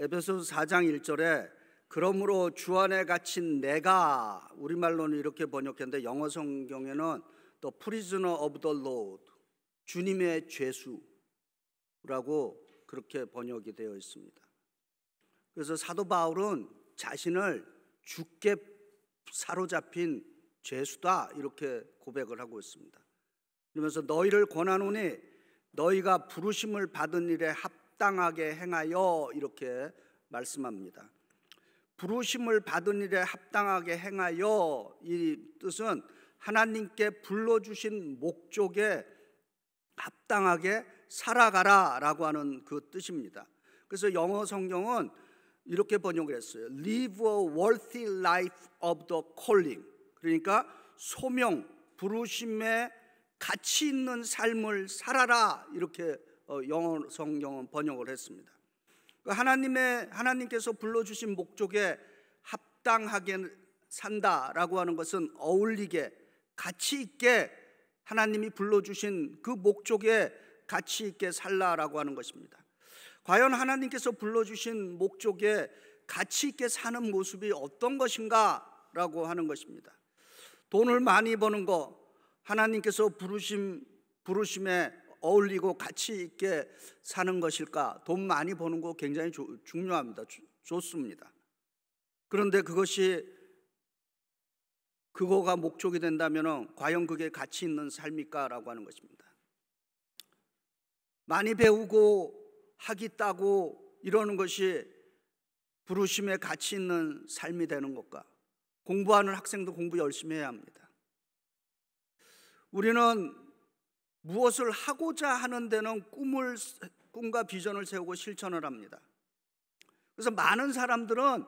에베소서 4장 1절에 그러므로 주 안에 갇힌 내가, 우리말로는 이렇게 번역했는데 영어 성경에는 The prisoner of the Lord, 주님의 죄수라고 그렇게 번역이 되어 있습니다. 그래서 사도 바울은 자신을 주께 사로잡힌 죄수다 이렇게 고백을 하고 있습니다. 그러면서 너희를 권하노니 너희가 부르심을 받은 일에 합당하게 행하여 이렇게 말씀합니다. 부르심을 받은 일에 합당하게 행하여, 이 뜻은 하나님께 불러주신 목적에 합당하게 살아가라 라고 하는 그 뜻입니다. 그래서 영어 성경은 이렇게 번역을 했어요. Live a worthy life of the calling. 그러니까 소명, 부르심에 가치 있는 삶을 살아라 이렇게 영어 성경은 번역을 했습니다. 하나님께서 불러주신 목적에 합당하게 산다라고 하는 것은 어울리게, 가치 있게 하나님이 불러주신 그 목적에 가치 있게 살라라고 하는 것입니다. 과연 하나님께서 불러주신 목적에 가치 있게 사는 모습이 어떤 것인가라고 하는 것입니다. 돈을 많이 버는 거, 하나님께서 부르심에 어울리고 가치 있게 사는 것일까? 돈 많이 버는 거 굉장히 중요합니다. 좋습니다. 그런데 그거가 목적이 된다면 과연 그게 가치 있는 삶일까? 라고 하는 것입니다. 많이 배우고 학위 따고 이러는 것이 부르심에 가치 있는 삶이 되는 것과, 공부하는 학생도 공부 열심히 해야 합니다. 우리는 무엇을 하고자 하는 데는 꿈과 비전을 세우고 실천을 합니다. 그래서 많은 사람들은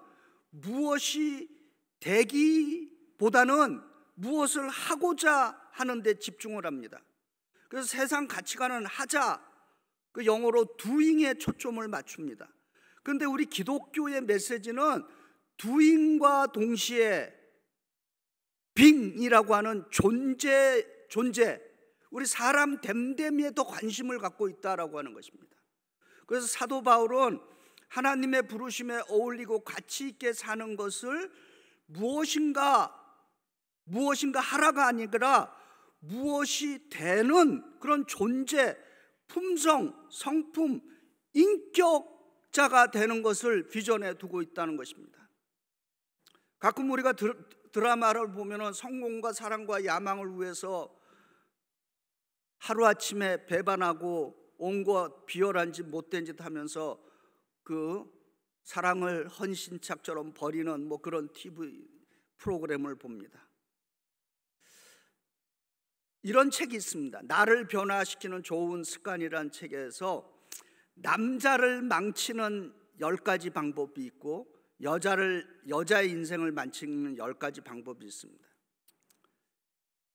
무엇이 되기보다는 무엇을 하고자 하는 데 집중을 합니다. 그래서 세상 가치관은 하자, 그 영어로 doing에 초점을 맞춥니다. 그런데 우리 기독교의 메시지는 doing과 동시에 being이라고 하는 존재, 우리 사람 됨됨이에 더 관심을 갖고 있다라고 하는 것입니다. 그래서 사도 바울은 하나님의 부르심에 어울리고 가치 있게 사는 것을 무엇인가 하라가 아니라 무엇이 되는 그런 존재, 품성, 성품, 인격자가 되는 것을 비전에 두고 있다는 것입니다. 가끔 우리가 드라마를 보면 성공과 사랑과 야망을 위해서 하루아침에 배반하고 온갖 비열한 짓 못된 짓 하면서 그 사랑을 헌신착처럼 버리는 그런 TV 프로그램을 봅니다. 이런 책이 있습니다. 나를 변화시키는 좋은 습관이라는 책에서 남자를 망치는 10가지 방법이 있고 여자의 인생을 망치는 10가지 방법이 있습니다.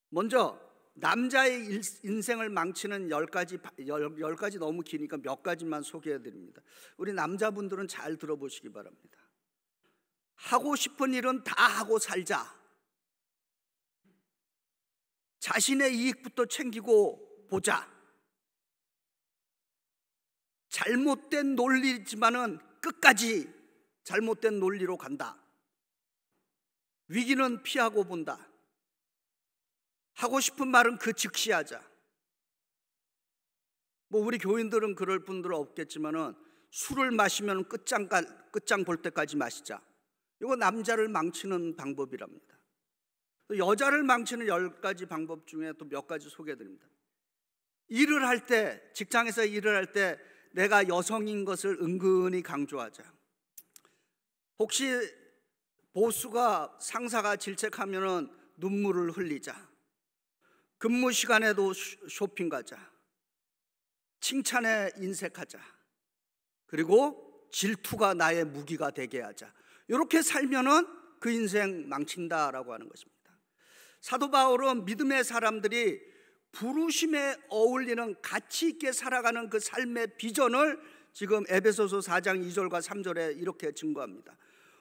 먼저 남자의 인생을 망치는 10가지 너무 기니까 몇 가지만 소개해 드립니다. 우리 남자분들은 잘 들어보시기 바랍니다. 하고 싶은 일은 다 하고 살자. 자신의 이익부터 챙기고 보자. 잘못된 논리지만은 끝까지 잘못된 논리로 간다. 위기는 피하고 본다. 하고 싶은 말은 그 즉시 하자. 우리 교인들은 그럴 분들은 없겠지만은 술을 마시면 끝장 볼 때까지 마시자. 이거 남자를 망치는 방법이랍니다. 또 여자를 망치는 10가지 방법 중에 또 몇 가지 소개해드립니다. 일을 할 때, 직장에서 일을 할 때 내가 여성인 것을 은근히 강조하자. 혹시 보수가, 상사가 질책하면은 눈물을 흘리자. 근무 시간에도 쇼핑 가자. 칭찬에 인색하자. 그리고 질투가 나의 무기가 되게 하자. 이렇게 살면은 그 인생 망친다라고 하는 것입니다. 사도 바울은 믿음의 사람들이 부르심에 어울리는 가치 있게 살아가는 그 삶의 비전을 지금 에베소서 4장 2절과 3절에 이렇게 증거합니다.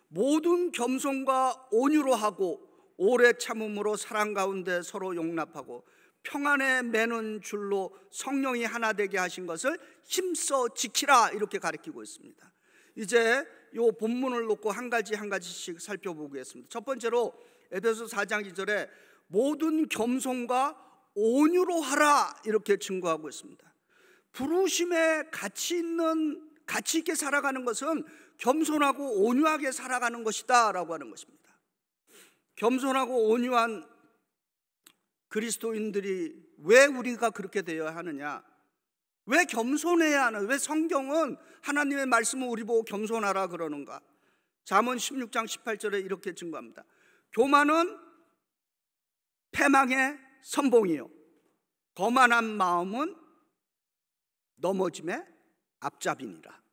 모든 겸손과 온유로 하고 오래 참음으로 사랑 가운데 서로 용납하고 평안에 매는 줄로 성령이 하나 되게 하신 것을 힘써 지키라, 이렇게 가르치고 있습니다. 이제 요 본문을 놓고 한 가지씩 살펴보겠습니다. 첫 번째로 에베소 4장 2절에 모든 겸손과 온유로 하라 이렇게 증거하고 있습니다. 부르심에 가치 있게 살아가는 것은 겸손하고 온유하게 살아가는 것이다 라고 하는 것입니다. 겸손하고 온유한 그리스도인들이 왜 우리가 그렇게 되어야 하느냐? 왜 겸손해야 하나? 왜 성경은 하나님의 말씀을 우리 보고 겸손하라 그러는가? 잠언 16장 18절에 이렇게 증거합니다. 교만은 패망의 선봉이요 거만한 마음은 넘어짐의 앞잡이니라.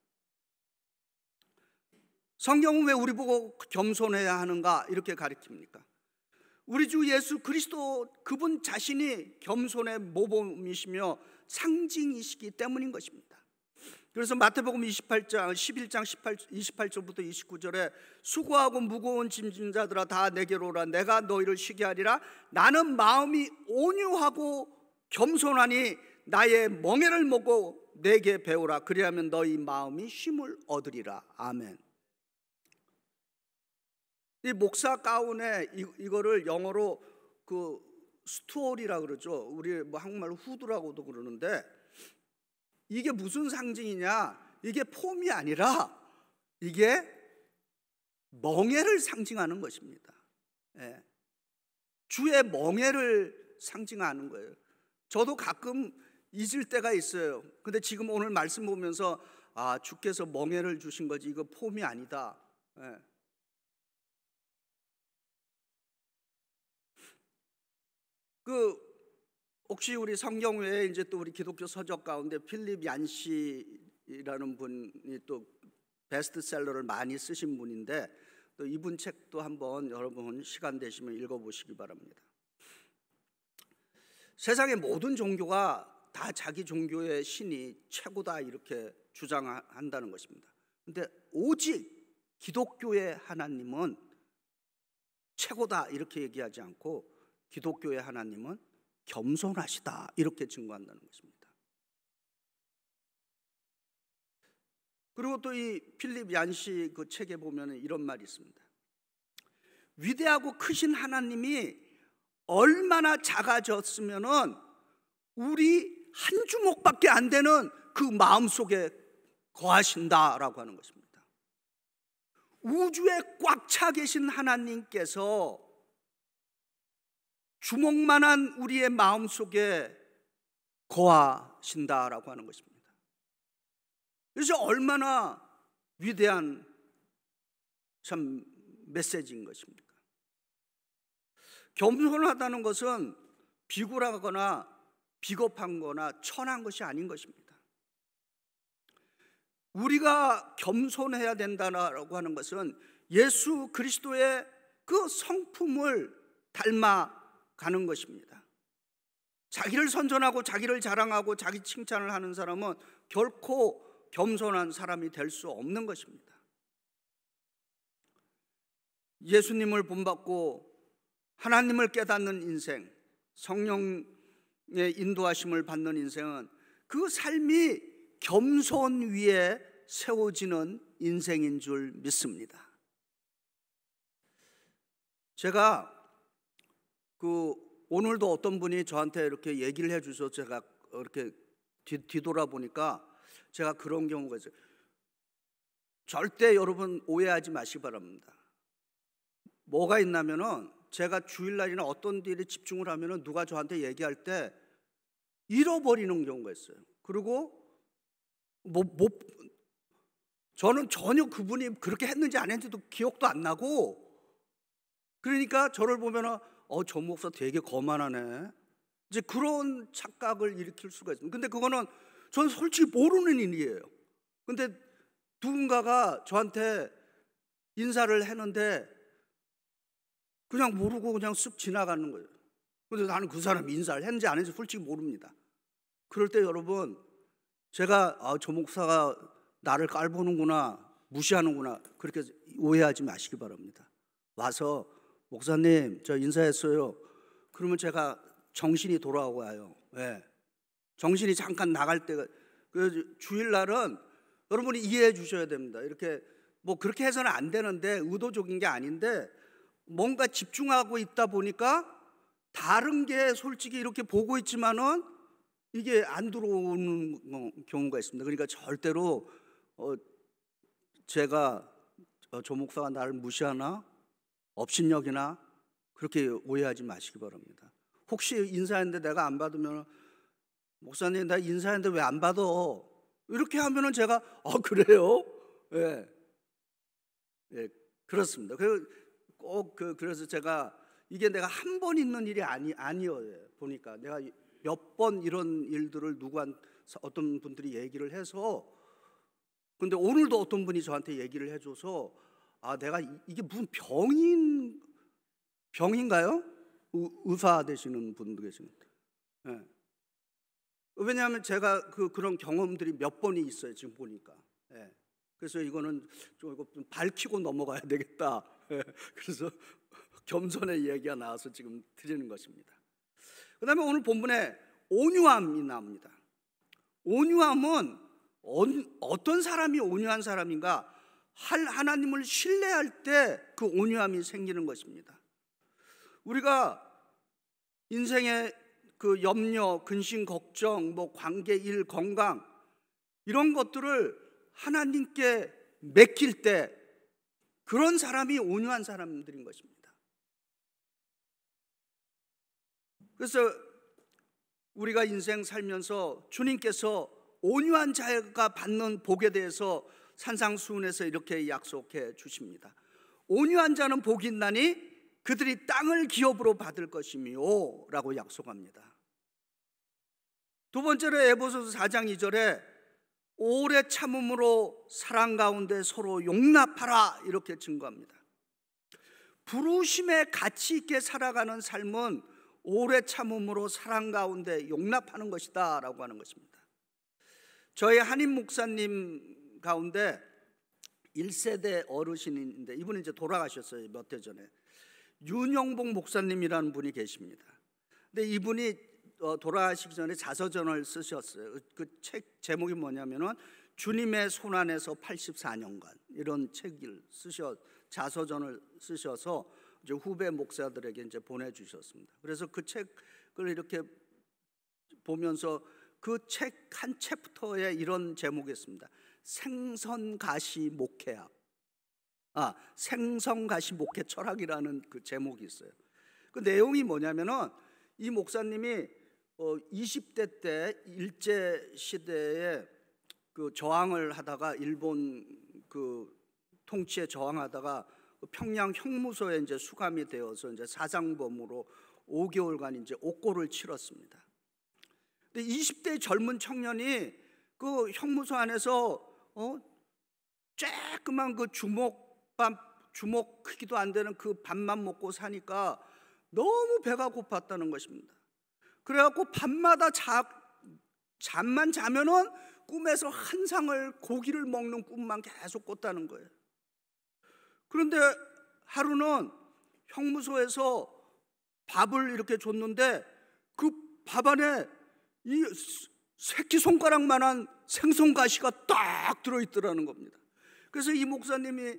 성경은 왜 우리 보고 겸손해야 하는가 이렇게 가르칩니까? 우리 주 예수 그리스도 그분 자신이 겸손의 모범이시며 상징이시기 때문인 것입니다. 그래서 마태복음 11장 28절부터 29절에 수고하고 무거운 짐진 자들아 다 내게로 오라 내가 너희를 쉬게 하리라 나는 마음이 온유하고 겸손하니 나의 멍에를 먹고 내게 배우라 그리하면 너희 마음이 쉼을 얻으리라. 아멘. 이 목사 가운에 이거를 영어로 그 스토리라 그러죠. 우리 뭐 한국말로 후드라고도 그러는데 이게 무슨 상징이냐? 이게 폼이 아니라 이게 멍에를 상징하는 것입니다. 예. 주의 멍에를 상징하는 거예요. 저도 가끔 잊을 때가 있어요. 근데 지금 오늘 말씀 보면서 아, 주께서 멍에를 주신 거지 이거 폼이 아니다. 예. 혹시 우리 성경 외에 이제 또 우리 기독교 서적 가운데 필립 얀시라는 분이 또 베스트셀러를 많이 쓰신 분인데 또 이분 책도 한번 여러분 시간 되시면 읽어보시기 바랍니다. 세상의 모든 종교가 다 자기 종교의 신이 최고다 이렇게 주장한다는 것입니다. 근데 오직 기독교의 하나님은 최고다 이렇게 얘기하지 않고 기독교의 하나님은 겸손하시다 이렇게 증거한다는 것입니다. 그리고 또 이 필립 얀시 그 책에 보면 이런 말이 있습니다. 위대하고 크신 하나님이 얼마나 작아졌으면은 우리 한 주먹밖에 안 되는 그 마음속에 거하신다라고 하는 것입니다. 우주에 꽉 차 계신 하나님께서 주먹만한 우리의 마음속에 거하신다라고 하는 것입니다. 그래서 얼마나 위대한 참 메시지인 것입니까? 겸손하다는 것은 비굴하거나 비겁한 거나 천한 것이 아닌 것입니다. 우리가 겸손해야 된다고 하는 것은 예수 그리스도의 그 성품을 닮아가는 것입니다. 자기를 선전하고 자기를 자랑하고 자기 칭찬을 하는 사람은 결코 겸손한 사람이 될 수 없는 것입니다. 예수님을 본받고 하나님을 깨닫는 인생, 성령의 인도하심을 받는 인생은 그 삶이 겸손 위에 세워지는 인생인 줄 믿습니다. 제가 오늘도 어떤 분이 저한테 이렇게 얘기를 해주셔서 제가 이렇게 뒤돌아보니까 제가 그런 경우가 있어요. 절대 여러분 오해하지 마시기 바랍니다. 뭐가 있냐면은 제가 주일날이나 어떤 일에 집중을 하면은 누가 저한테 얘기할 때 잃어버리는 경우가 있어요. 그리고 저는 전혀 그분이 그렇게 했는지 안 했는지도 기억도 안 나고, 그러니까 저를 보면은 저 목사 되게 거만하네, 이제 그런 착각을 일으킬 수가 있습니다. 근데 그거는 저는 솔직히 모르는 일이에요. 근데 누군가가 저한테 인사를 했는데 그냥 모르고 그냥 쓱 지나가는 거예요. 근데 나는 그 사람이 인사를 했는지 안 했는지 솔직히 모릅니다. 그럴 때 여러분, 제가 저 목사가 나를 깔보는구나, 무시하는구나, 그렇게 오해하지 마시기 바랍니다. 와서 목사님 저 인사했어요. 그러면 제가 정신이 돌아오고 와요. 왜? 정신이 잠깐 나갈 때가, 그 주일날은 여러분이 이해해 주셔야 됩니다. 이렇게 뭐 그렇게 해서는 안 되는데, 의도적인 게 아닌데 뭔가 집중하고 있다 보니까 다른 게 솔직히 이렇게 보고 있지만은 이게 안 들어오는 경우가 있습니다. 그러니까 절대로 제가 조 목사가 나를 무시하나, 업신여기나 그렇게 오해하지 마시기 바랍니다. 혹시 인사했는데 내가 안 받으면, 목사님 나 인사했는데 왜 안 받아? 이렇게 하면은 제가 그래요? 예, 예, 그렇습니다. 그래서 제가 이게 내가 한 번 있는 일이 아니어요. 보니까 내가 몇 번 이런 일들을 어떤 분들이 얘기를 해서, 근데 오늘도 어떤 분이 저한테 얘기를 해줘서 내가 이게 무슨 병인가요? 의사 되시는 분도 계십니다. 예. 왜냐하면 제가 그런 경험들이 몇 번이 있어요. 지금 보니까. 예. 그래서 이거는 좀 밝히고 넘어가야 되겠다. 예. 그래서 겸손의 이야기가 나와서 지금 드리는 것입니다. 그 다음에 오늘 본문에 온유함이 나옵니다. 온유함은 어떤 사람이 온유한 사람인가? 하나님을 신뢰할 때 그 온유함이 생기는 것입니다. 우리가 인생의 그 염려, 근심, 걱정, 뭐 관계, 일, 건강 이런 것들을 하나님께 맡길 때 그런 사람이 온유한 사람들인 것입니다. 그래서 우리가 인생 살면서 주님께서 온유한 자가 받는 복에 대해서 산상수훈에서 이렇게 약속해 주십니다. 온유한 자는 복이 있나니 그들이 땅을 기업으로 받을 것이며 라고 약속합니다. 두 번째로 에베소서 4장 2절에 오래 참음으로 사랑 가운데 서로 용납하라 이렇게 증거합니다. 부르심에 가치 있게 살아가는 삶은 오래 참음으로 사랑 가운데 용납하는 것이다 라고 하는 것입니다. 저희 한인 목사님 가운데 1세대 어르신인데 이분이 이제 돌아가셨어요. 몇 해 전에. 윤영복 목사님이라는 분이 계십니다. 근데 이분이 돌아가시기 전에 자서전을 쓰셨어요. 그 책 제목이 뭐냐면은 주님의 손 안에서 84년간 이런 책을 자서전을 쓰셔서 이제 후배 목사들에게 이제 보내주셨습니다. 그래서 그 책을 이렇게 보면서 그 책 한 챕터에 이런 제목이 있습니다. 생선가시 목회학. 생선가시 목회 철학이라는 그 제목이 있어요. 그 내용이 뭐냐면은 이 목사님이 20대 때 일제 시대에 그 저항을 하다가 일본 그 통치에 저항하다가 평양 형무소에 이제 수감이 되어서 이제 사상범으로 5개월간 이제 옥고를 치렀습니다. 근데 20대 젊은 청년이 그 형무소 안에서 쬐끄만 그 주먹 크기도 안 되는 그 밥만 먹고 사니까 너무 배가 고팠다는 것입니다. 그래갖고 밤마다 잠만 자면은 꿈에서 한 상을 고기를 먹는 꿈만 계속 꿨다는 거예요. 그런데 하루는 형무소에서 밥을 이렇게 줬는데 그 밥 안에 이 새끼손가락만한 생선가시가 딱 들어있더라는 겁니다. 그래서 이 목사님이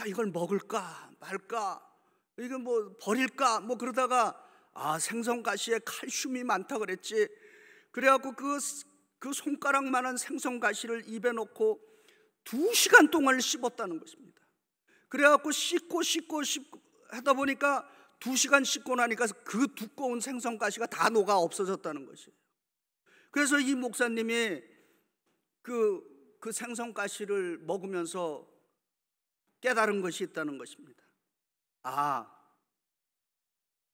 이걸 먹을까 말까, 이거 뭐 버릴까 뭐 그러다가 생선가시에 칼슘이 많다 그랬지. 그래갖고 그 손가락만한 생선가시를 입에 넣고 2시간 동안 씹었다는 것입니다. 그래갖고 씹고 하다 보니까 2시간 씹고 나니까 그 두꺼운 생선가시가 다 녹아 없어졌다는 것이에요. 그래서 이 목사님이 그 생선가시를 먹으면서 깨달은 것이 있다는 것입니다.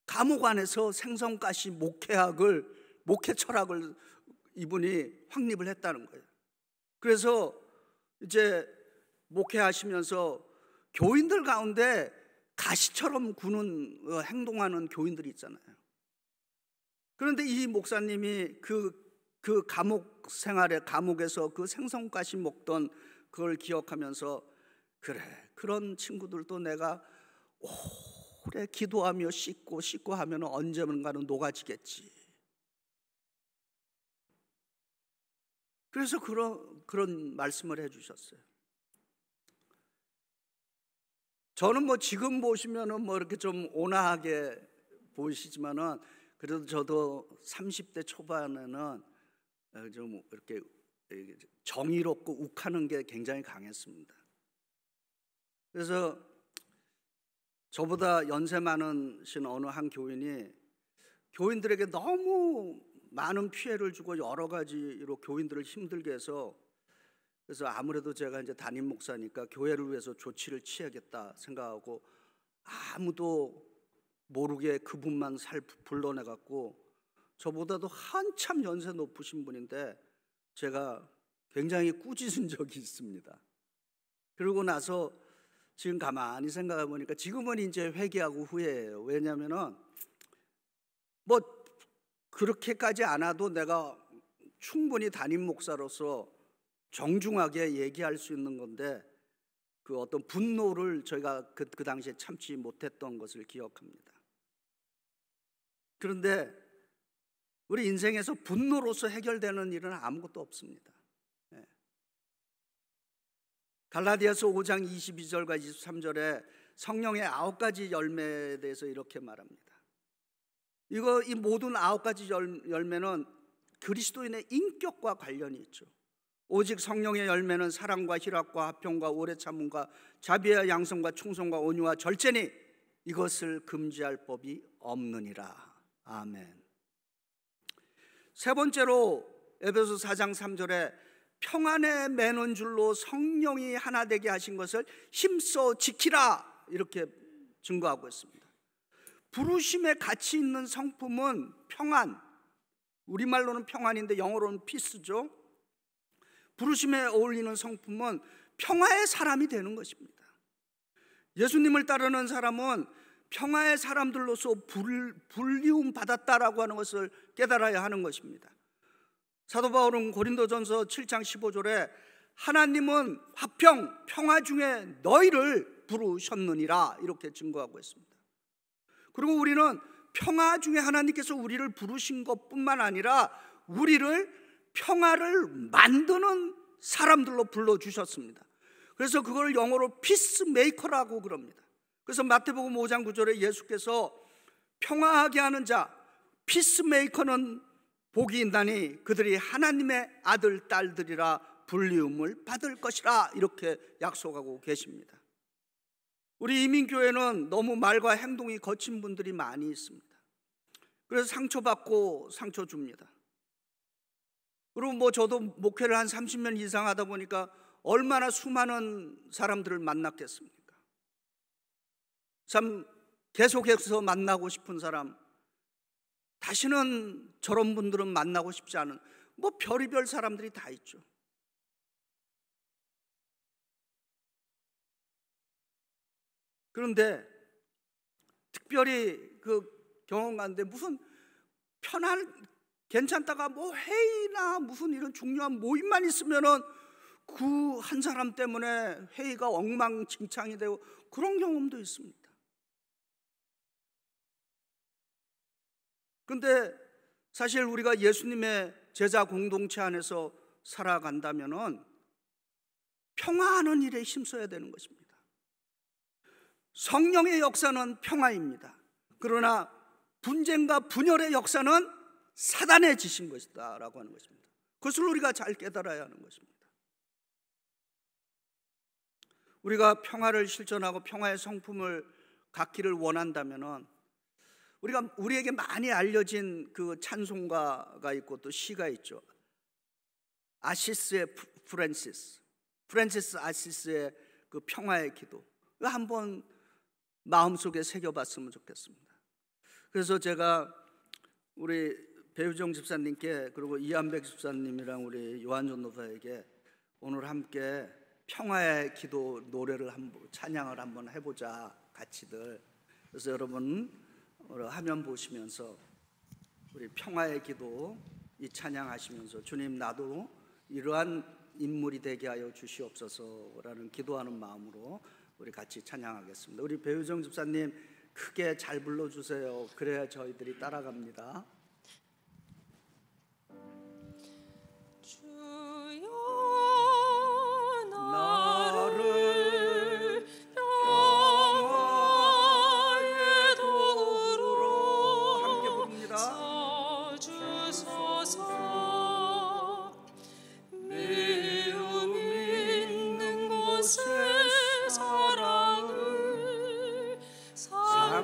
감옥 안에서 생선가시 목회 철학을 이분이 확립을 했다는 거예요. 그래서 이제 목회하시면서 교인들 가운데 가시처럼 행동하는 교인들이 있잖아요. 그런데 이 목사님이 그 감옥 생활에 감옥에서 그 생선가시 먹던 그걸 기억하면서 그런 친구들도 내가 오래 기도하며 씻고 하면 언젠가는 녹아지겠지. 그래서 그런 말씀을 해주셨어요. 저는 뭐 지금 보시면은 뭐 이렇게 좀 온화하게 보이시지만은 그래도 저도 30대 초반에는 좀 이렇게 정의롭고 욱하는 게 굉장히 강했습니다. 그래서 저보다 연세 많으신 어느 한 교인이 교인들에게 너무 많은 피해를 주고 여러 가지로 교인들을 힘들게 해서, 그래서 아무래도 제가 이제 담임 목사니까 교회를 위해서 조치를 취하겠다 생각하고 아무도 모르게 그분만 불러내 갖고, 저보다도 한참 연세 높으신 분인데 제가 굉장히 꾸짖은 적이 있습니다. 그러고 나서 지금 가만히 생각해 보니까 지금은 이제 회개하고 후회해요. 왜냐하면은 뭐 그렇게까지 않아도 내가 충분히 담임 목사로서 정중하게 얘기할 수 있는 건데, 그 어떤 분노를 저희가 그 당시에 참지 못했던 것을 기억합니다. 그런데 우리 인생에서 분노로서 해결되는 일은 아무것도 없습니다. 갈라디아서 5장 22절과 23절에 성령의 9가지 열매에 대해서 이렇게 말합니다. 이 모든 9가지 열매는 그리스도인의 인격과 관련이 있죠. 오직 성령의 열매는 사랑과 희락과 화평과 오래 참음과 자비와 양성과 충성과 온유와 절제니 이것을 금지할 법이 없느니라. 아멘. 세 번째로 에베소 4장 3절에 평안에 매는 줄로 성령이 하나 되게 하신 것을 힘써 지키라, 이렇게 증거하고 있습니다. 부르심에 가치 있는 성품은 평안, 우리말로는 평안인데 영어로는 피스죠. 부르심에 어울리는 성품은 평화의 사람이 되는 것입니다. 예수님을 따르는 사람은 평화의 사람들로서 불리움 받았다라고 하는 것을 깨달아야 하는 것입니다. 사도 바울은 고린도전서 7장 15절에 하나님은 화평, 평화 중에 너희를 부르셨느니라, 이렇게 증거하고 있습니다. 그리고 우리는 평화 중에 하나님께서 우리를 부르신 것뿐만 아니라 우리를 평화를 만드는 사람들로 불러주셨습니다. 그래서 그걸 영어로 피스메이커라고 그럽니다. 그래서 마태복음 5장 9절에 예수께서 평화하게 하는 자, 피스메이커는 복이 있나니 그들이 하나님의 아들 딸들이라 불리움을 받을 것이라, 이렇게 약속하고 계십니다. 우리 이민교회는 너무 말과 행동이 거친 분들이 많이 있습니다. 그래서 상처받고 상처 줍니다. 그리고 뭐 저도 목회를 한 30년 이상 하다 보니까 얼마나 수많은 사람들을 만났겠습니까? 참 계속해서 만나고 싶은 사람, 다시는 저런 분들은 만나고 싶지 않은, 뭐 별의별 사람들이 다 있죠. 그런데 특별히 그 경험 가운데 무슨 괜찮다가 뭐 회의나 무슨 이런 중요한 모임만 있으면은 그 한 사람 때문에 회의가 엉망진창이 되고 그런 경험도 있습니다. 그런데 사실 우리가 예수님의 제자 공동체 안에서 살아간다면은 평화하는 일에 힘써야 되는 것입니다. 성령의 역사는 평화입니다. 그러나 분쟁과 분열의 역사는 사단의 짓인 것이다 라고 하는 것입니다. 그것을 우리가 잘 깨달아야 하는 것입니다. 우리가 평화를 실천하고 평화의 성품을 갖기를 원한다면은 우리에게 많이 알려진 그 찬송가가 있고 또 시가 있죠. 아시스의 프란시스 아시스의 그 평화의 기도, 한번 마음속에 새겨봤으면 좋겠습니다. 그래서 제가 우리 배우정 집사님께 그리고 이한백 집사님이랑 우리 요한 전도사에게 오늘 함께 평화의 기도 노래를 찬양을 한번 해보자, 같이들. 그래서 여러분 화면 보시면서 우리 평화의 기도 이 찬양하시면서 주님, 나도 이러한 인물이 되게 하여 주시옵소서라는 기도하는 마음으로 우리 같이 찬양하겠습니다. 우리 배우정 집사님 크게 잘 불러주세요. 그래야 저희들이 따라갑니다. 주여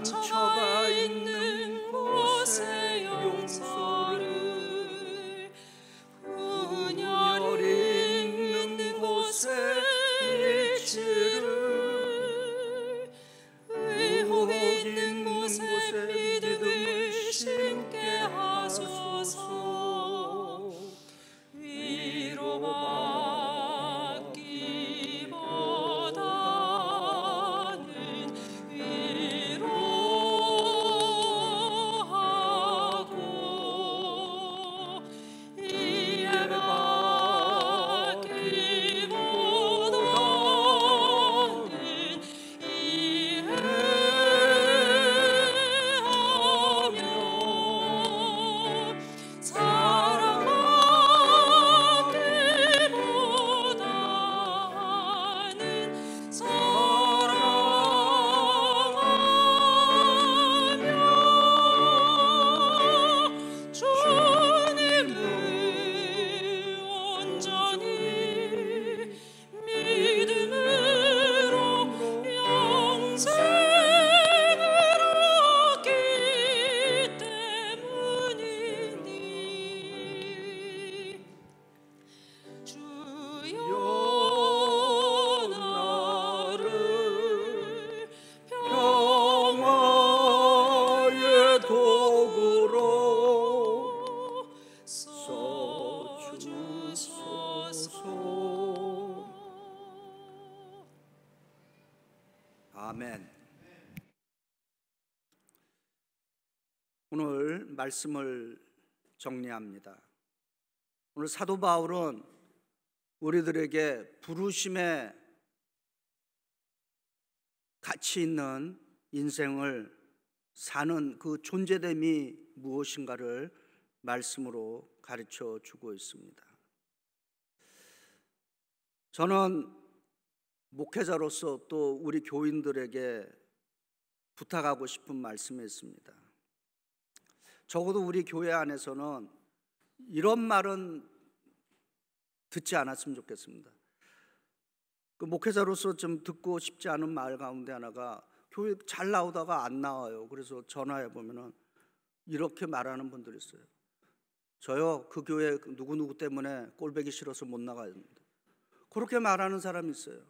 상처가 있는 곳에 용서를, 분열이 있는 곳에 일치를, 의혹이 있는 곳에 믿음을 심게 하소서. 위로받기보다는 위로하고, 이해받기보다는 이해하며, 사랑하기보다는 사랑하며, 주님을 온전히 믿음으로 영생을 얻기 때문이니. 주여 나를 평화의 도구로 써주소서. 아멘. 오늘 말씀을 정리합니다. 오늘 사도 바울은 우리들에게 부르심에 가치 있는 인생을 사는 그 존재됨이 무엇인가를 말씀으로 가르쳐 주고 있습니다. 저는 목회자로서 또 우리 교인들에게 부탁하고 싶은 말씀이 있습니다. 적어도 우리 교회 안에서는 이런 말은 듣지 않았으면 좋겠습니다. 그 목회자로서 좀 듣고 싶지 않은 말 가운데 하나가, 교회 잘 나오다가 안 나와요. 그래서 전화해 보면은 이렇게 말하는 분들이 있어요. 저요, 그 교회 누구누구 때문에 꼴보기 싫어서 못 나가야 됩니다. 그렇게 말하는 사람이 있어요.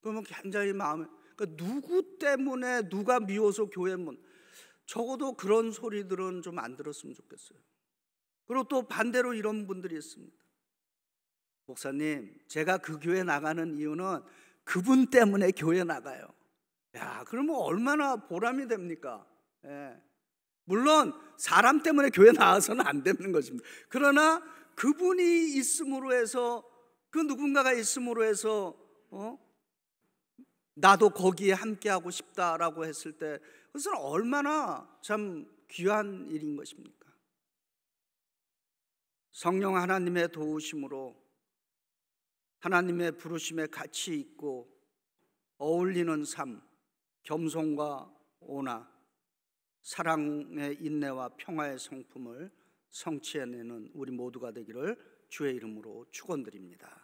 그러면 굉장히 마음에, 그러니까 누구 때문에, 누가 미워서 교회 적어도 그런 소리들은 좀 안 들었으면 좋겠어요. 그리고 또 반대로 이런 분들이 있습니다. 목사님, 제가 그 교회 나가는 이유는 그분 때문에 교회 나가요. 야, 그러면 얼마나 보람이 됩니까? 예. 물론 사람 때문에 교회 나와서는 안 되는 것입니다. 그러나 그분이 있음으로 해서, 그 누군가가 있음으로 해서 나도 거기에 함께하고 싶다라고 했을 때, 그것은 얼마나 참 귀한 일인 것입니까? 성령 하나님의 도우심으로 하나님의 부르심에 가치 있고 어울리는 삶, 겸손과 온화, 사랑의 인내와 평화의 성품을 성취해내는 우리 모두가 되기를 주의 이름으로 축원드립니다.